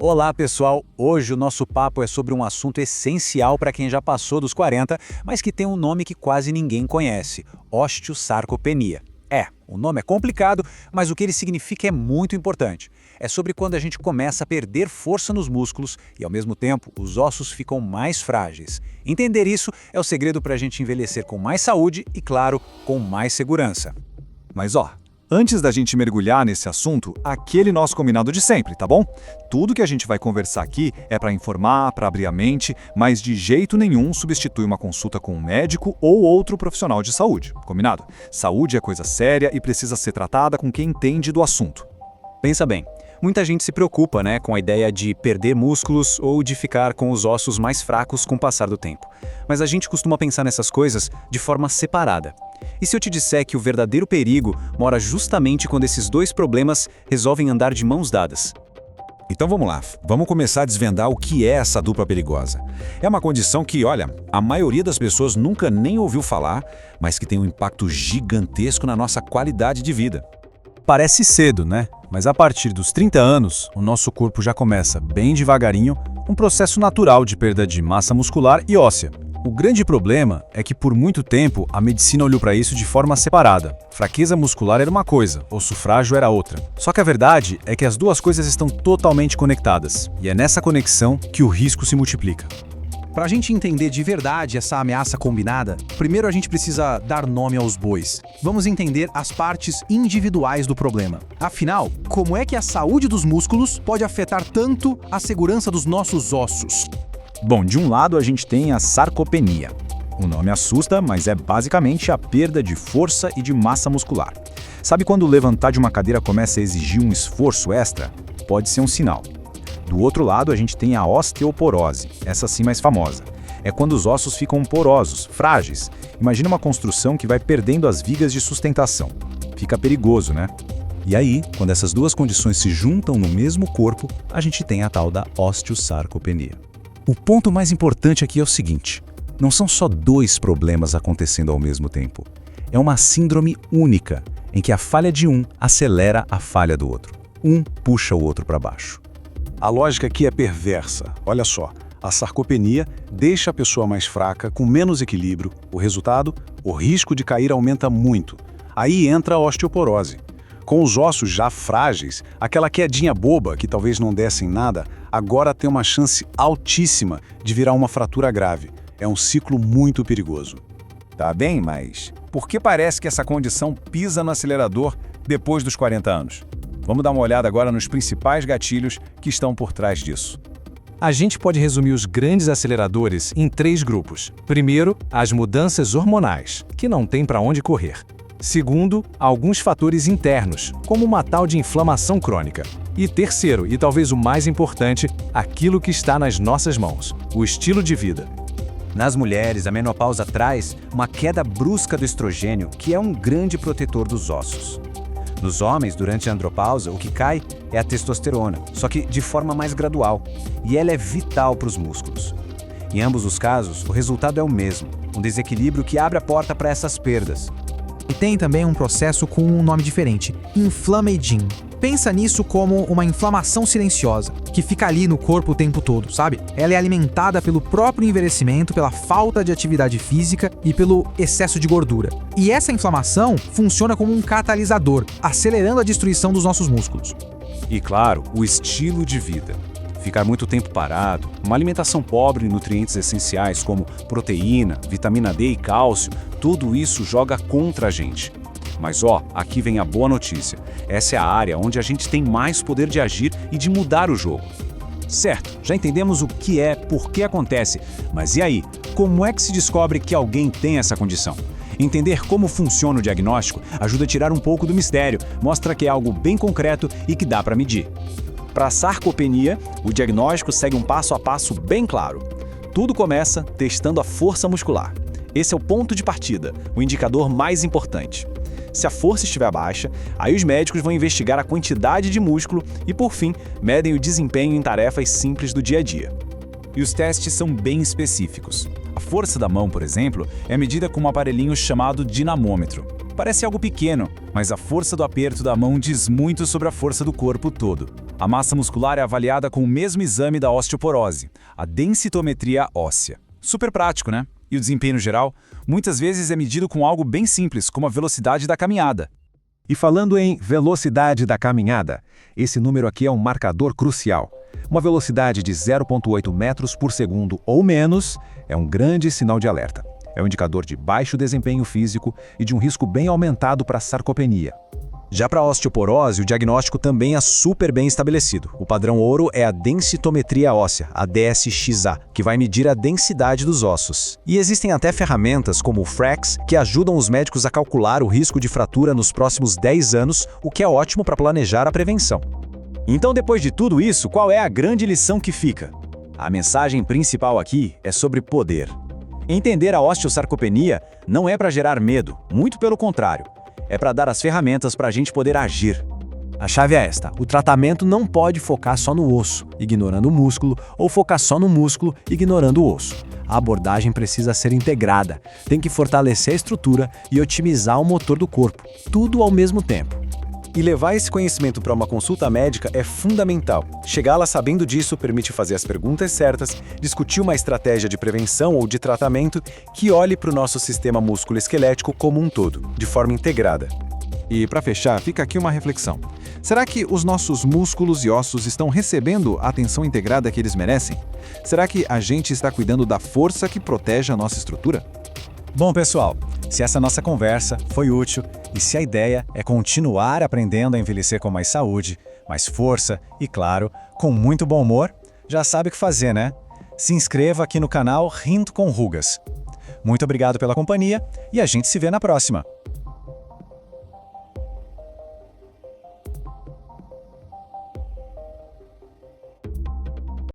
Olá, pessoal! Hoje o nosso papo é sobre um assunto essencial para quem já passou dos 40, mas que tem um nome que quase ninguém conhece: osteosarcopenia. O nome é complicado, mas o que ele significa é muito importante. É sobre quando a gente começa a perder força nos músculos e, ao mesmo tempo, os ossos ficam mais frágeis. Entender isso é o segredo para a gente envelhecer com mais saúde e, claro, com mais segurança. Mas antes da gente mergulhar nesse assunto, aquele nosso combinado de sempre, tá bom? Tudo que a gente vai conversar aqui é para informar, para abrir a mente, mas de jeito nenhum substitui uma consulta com um médico ou outro profissional de saúde, combinado? Saúde é coisa séria e precisa ser tratada com quem entende do assunto. Pensa bem, muita gente se preocupa, com a ideia de perder músculos ou de ficar com os ossos mais fracos com o passar do tempo. Mas a gente costuma pensar nessas coisas de forma separada. E se eu te disser que o verdadeiro perigo mora justamente quando esses dois problemas resolvem andar de mãos dadas? Então vamos lá, vamos começar a desvendar o que é essa dupla perigosa. É uma condição que, a maioria das pessoas nunca nem ouviu falar, mas que tem um impacto gigantesco na nossa qualidade de vida. Parece cedo, né? Mas a partir dos 30 anos, o nosso corpo já começa, bem devagarinho, um processo natural de perda de massa muscular e óssea. O grande problema é que por muito tempo a medicina olhou para isso de forma separada. Fraqueza muscular era uma coisa, osso frágil era outra. Só que a verdade é que as duas coisas estão totalmente conectadas, e é nessa conexão que o risco se multiplica. Para a gente entender de verdade essa ameaça combinada, primeiro a gente precisa dar nome aos bois. Vamos entender as partes individuais do problema. Afinal, como é que a saúde dos músculos pode afetar tanto a segurança dos nossos ossos? Bom, de um lado a gente tem a sarcopenia. O nome assusta, mas é basicamente a perda de força e de massa muscular. Sabe quando levantar de uma cadeira começa a exigir um esforço extra? Pode ser um sinal. Do outro lado a gente tem a osteoporose, essa sim mais famosa. É quando os ossos ficam porosos, frágeis. Imagina uma construção que vai perdendo as vigas de sustentação. Fica perigoso, né? E aí, quando essas duas condições se juntam no mesmo corpo, a gente tem a tal da osteosarcopenia. O ponto mais importante aqui é o seguinte: não são só dois problemas acontecendo ao mesmo tempo. É uma síndrome única, em que a falha de um acelera a falha do outro. Um puxa o outro para baixo. A lógica aqui é perversa. Olha só, a sarcopenia deixa a pessoa mais fraca, com menos equilíbrio. O resultado? O risco de cair aumenta muito. Aí entra a osteoporose. Com os ossos já frágeis, aquela quedinha boba que talvez não desse em nada, agora tem uma chance altíssima de virar uma fratura grave. É um ciclo muito perigoso. Tá bem, mas por que parece que essa condição pisa no acelerador depois dos 40 anos? Vamos dar uma olhada agora nos principais gatilhos que estão por trás disso. A gente pode resumir os grandes aceleradores em 3 grupos. Primeiro, as mudanças hormonais, que não tem para onde correr. Segundo, alguns fatores internos, como uma tal de inflamação crônica. E terceiro, e talvez o mais importante, aquilo que está nas nossas mãos, o estilo de vida. Nas mulheres, a menopausa traz uma queda brusca do estrogênio, que é um grande protetor dos ossos. Nos homens, durante a andropausa, o que cai é a testosterona, só que de forma mais gradual, e ela é vital para os músculos. Em ambos os casos, o resultado é o mesmo, um desequilíbrio que abre a porta para essas perdas. E tem também um processo com um nome diferente, inflamaging. Pensa nisso como uma inflamação silenciosa, que fica ali no corpo o tempo todo, sabe? Ela é alimentada pelo próprio envelhecimento, pela falta de atividade física e pelo excesso de gordura. E essa inflamação funciona como um catalisador, acelerando a destruição dos nossos músculos. E claro, o estilo de vida. Ficar muito tempo parado, uma alimentação pobre em nutrientes essenciais como proteína, vitamina D e cálcio, tudo isso joga contra a gente. Mas aqui vem a boa notícia. Essa é a área onde a gente tem mais poder de agir e de mudar o jogo. Certo, já entendemos o que é, por que acontece, mas e aí? Como é que se descobre que alguém tem essa condição? Entender como funciona o diagnóstico ajuda a tirar um pouco do mistério, mostra que é algo bem concreto e que dá para medir. Para a sarcopenia, o diagnóstico segue um passo a passo bem claro. Tudo começa testando a força muscular. Esse é o ponto de partida, o indicador mais importante. Se a força estiver baixa, aí os médicos vão investigar a quantidade de músculo e, por fim, medem o desempenho em tarefas simples do dia a dia. E os testes são bem específicos. A força da mão, por exemplo, é medida com um aparelhinho chamado dinamômetro. Parece algo pequeno, mas a força do aperto da mão diz muito sobre a força do corpo todo. A massa muscular é avaliada com o mesmo exame da osteoporose, a densitometria óssea. Super prático, né? E o desempenho geral, muitas vezes é medido com algo bem simples, como a velocidade da caminhada. E falando em velocidade da caminhada, esse número aqui é um marcador crucial. Uma velocidade de 0,8 metros por segundo ou menos é um grande sinal de alerta. É um indicador de baixo desempenho físico e de um risco bem aumentado para sarcopenia. Já para a osteoporose, o diagnóstico também é super bem estabelecido. O padrão ouro é a densitometria óssea, a DSXA, que vai medir a densidade dos ossos. E existem até ferramentas como o FRAX, que ajudam os médicos a calcular o risco de fratura nos próximos 10 anos, o que é ótimo para planejar a prevenção. Então, depois de tudo isso, qual é a grande lição que fica? A mensagem principal aqui é sobre poder. Entender a osteosarcopenia não é para gerar medo, muito pelo contrário. É para dar as ferramentas para a gente poder agir. A chave é esta: o tratamento não pode focar só no osso, ignorando o músculo, ou focar só no músculo, ignorando o osso. A abordagem precisa ser integrada, tem que fortalecer a estrutura e otimizar o motor do corpo, tudo ao mesmo tempo. E levar esse conhecimento para uma consulta médica é fundamental. Chegar lá sabendo disso permite fazer as perguntas certas, discutir uma estratégia de prevenção ou de tratamento que olhe para o nosso sistema músculo-esquelético como um todo, de forma integrada. E para fechar, fica aqui uma reflexão. Será que os nossos músculos e ossos estão recebendo a atenção integrada que eles merecem? Será que a gente está cuidando da força que protege a nossa estrutura? Bom, pessoal, se essa nossa conversa foi útil e se a ideia é continuar aprendendo a envelhecer com mais saúde, mais força e, claro, com muito bom humor, já sabe o que fazer, né? Se inscreva aqui no canal Rindo com Rugas. Muito obrigado pela companhia e a gente se vê na próxima.